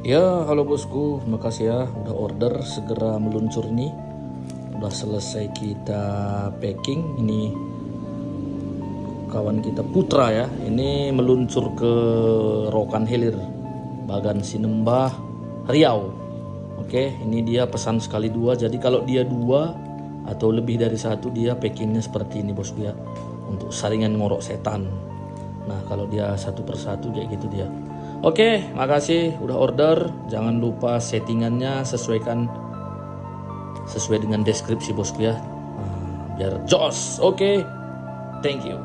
Ya, halo bosku, makasih ya udah order, segera meluncur ini. Udah selesai kita packing. Ini kawan kita Putra ya. Ini meluncur ke Rokan Hilir, Bagan Sinembah, Riau. Oke, ini dia pesan sekali dua. Jadi kalau dia dua atau lebih dari satu, dia packingnya seperti ini bosku ya. Untuk saringan ngorok setan. Nah, kalau dia satu persatu kayak gitu dia. Oke, makasih udah order. Jangan lupa settingannya sesuai dengan deskripsi bosku ya. Biar jos. Oke, thank you.